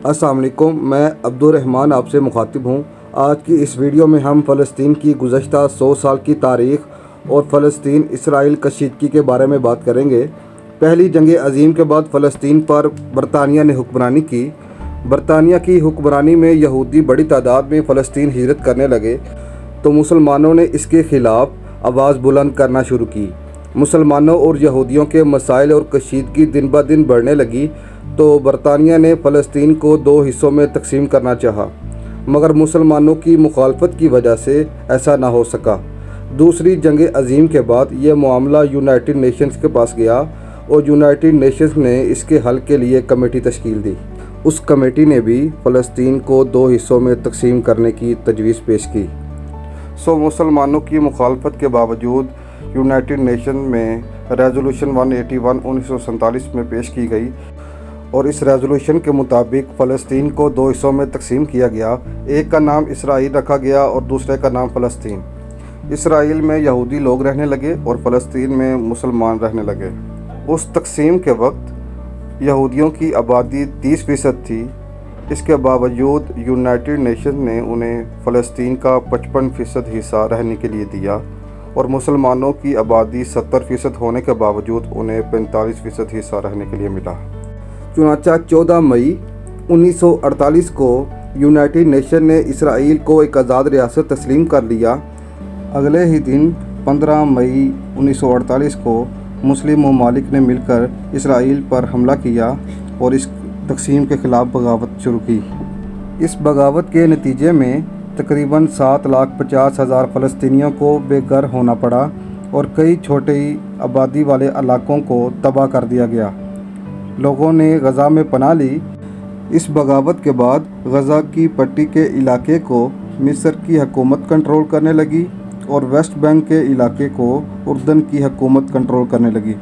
السلام علیکم، میں عبدالرحمن آپ سے مخاطب ہوں۔ آج کی اس ویڈیو میں ہم فلسطین کی گزشتہ 100 سال کی تاریخ اور فلسطین اسرائیل کشیدگی کے بارے میں بات کریں گے۔ پہلی جنگ عظیم کے بعد فلسطین پر برطانیہ نے حکمرانی کی۔ برطانیہ کی حکمرانی میں یہودی بڑی تعداد میں فلسطین ہجرت کرنے لگے تو مسلمانوں نے اس کے خلاف آواز بلند کرنا شروع کی۔ مسلمانوں اور یہودیوں کے مسائل اور کشیدگی دن بہ دن بڑھنے لگی تو برطانیہ نے فلسطین کو 2 حصوں میں تقسیم کرنا چاہا، مگر مسلمانوں کی مخالفت کی وجہ سے ایسا نہ ہو سکا۔ دوسری جنگ عظیم کے بعد یہ معاملہ یونائٹڈ نیشنز کے پاس گیا اور یونائٹڈ نیشنز نے اس کے حل کے لیے کمیٹی تشکیل دی۔ اس کمیٹی نے بھی فلسطین کو 2 حصوں میں تقسیم کرنے کی تجویز پیش کی۔ مسلمانوں کی مخالفت کے باوجود یونائٹڈ نیشن میں ریزولوشن 181 1947 میں پیش کی گئی اور اس ریزولوشن کے مطابق فلسطین کو 2 حصوں میں تقسیم کیا گیا۔ ایک کا نام اسرائیل رکھا گیا اور دوسرے کا نام فلسطین۔ اسرائیل میں یہودی لوگ رہنے لگے اور فلسطین میں مسلمان رہنے لگے۔ اس تقسیم کے وقت یہودیوں کی آبادی 30% تھی۔ اس کے باوجود یونائٹڈ نیشن نے انہیں فلسطین کا 55% حصہ رہنے کے لیے دیا اور مسلمانوں کی آبادی 70% ہونے کے باوجود انہیں 45% حصہ رہنے کے لیے ملا۔ چنانچہ 14 مئی 1948 کو یونائٹڈ نیشن نے اسرائیل کو ایک آزاد ریاست تسلیم کر لیا۔ اگلے ہی دن 15 مئی 1948 کو مسلم ممالک نے مل کر اسرائیل پر حملہ کیا اور اس تقسیم کے خلاف بغاوت شروع کی۔ اس بغاوت کے نتیجے میں تقریباً 7,50,000 فلسطینیوں کو بے گھر ہونا پڑا اور کئی چھوٹی آبادی والے علاقوں کو تباہ کر دیا گیا۔ لوگوں نے غزہ میں پناہ لی۔ اس بغاوت کے بعد غزہ کی پٹی کے علاقے کو مصر کی حکومت کنٹرول کرنے لگی اور ویسٹ بینک کے علاقے کو اردن کی حکومت کنٹرول کرنے لگی۔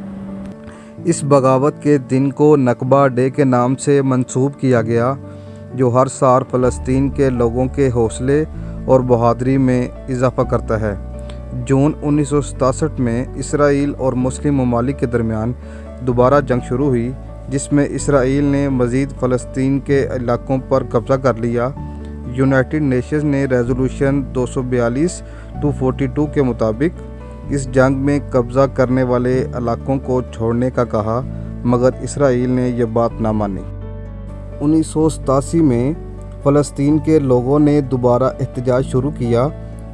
اس بغاوت کے دن کو نکبہ ڈے کے نام سے منسوب کیا گیا، جو ہر سال فلسطین کے لوگوں کے حوصلے اور بہادری میں اضافہ کرتا ہے۔ جون 1967 میں اسرائیل اور مسلم ممالک کے درمیان دوبارہ جنگ شروع ہوئی، جس میں اسرائیل نے مزید فلسطین کے علاقوں پر قبضہ کر لیا۔ یونائٹڈ نیشنز نے ریزولوشن 242 کے مطابق اس جنگ میں قبضہ کرنے والے علاقوں کو چھوڑنے کا کہا، مگر اسرائیل نے یہ بات نہ مانی۔ 1987 میں فلسطین کے لوگوں نے دوبارہ احتجاج شروع کیا،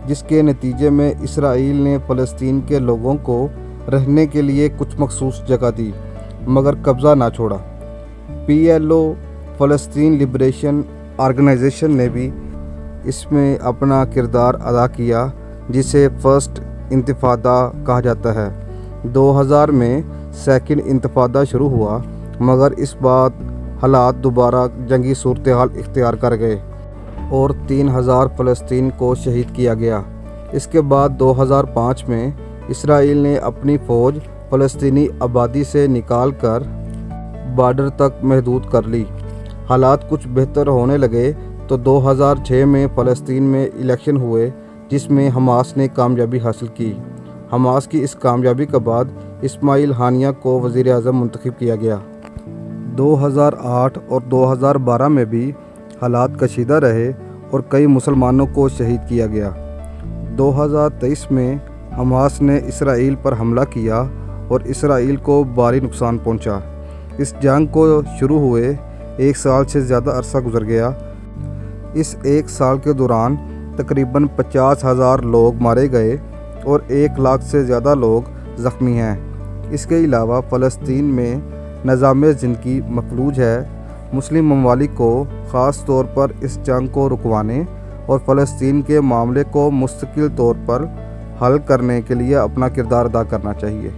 جس کے نتیجے میں اسرائیل نے فلسطین کے لوگوں کو رہنے کے لیے کچھ مخصوص جگہ دی، مگر قبضہ نہ چھوڑا۔ PLO فلسطین لبریشن آرگنائزیشن نے بھی اس میں اپنا کردار ادا کیا، جسے فرسٹ انتفاضہ کہا جاتا ہے۔ 2000 میں سیکنڈ انتفاضہ شروع ہوا، مگر اس بعد حالات دوبارہ جنگی صورتحال اختیار کر گئے اور 3000 فلسطین کو شہید کیا گیا۔ اس کے بعد 2005 میں اسرائیل نے اپنی فوج فلسطینی آبادی سے نکال کر بارڈر تک محدود کر لی۔ حالات کچھ بہتر ہونے لگے تو 2006 میں فلسطین میں الیکشن ہوئے، جس میں حماس نے کامیابی حاصل کی۔ حماس کی اس کامیابی کے بعد اسماعیل ہانیہ کو وزیر اعظم منتخب کیا گیا۔ 2008 اور 2012 میں بھی حالات کشیدہ رہے اور کئی مسلمانوں کو شہید کیا گیا۔ 2023 میں حماس نے اسرائیل پر حملہ کیا اور اسرائیل کو بھاری نقصان پہنچا۔ اس جنگ کو شروع ہوئے 1 سال سے زیادہ عرصہ گزر گیا۔ اس 1 سال کے دوران تقریباً 50,000 لوگ مارے گئے اور 1 لاکھ سے زیادہ لوگ زخمی ہیں۔ اس کے علاوہ فلسطین میں نظام زندگی مفلوج ہے۔ مسلم ممالک کو خاص طور پر اس جنگ کو رکوانے اور فلسطین کے معاملے کو مستقل طور پر حل کرنے کے لیے اپنا کردار ادا کرنا چاہیے۔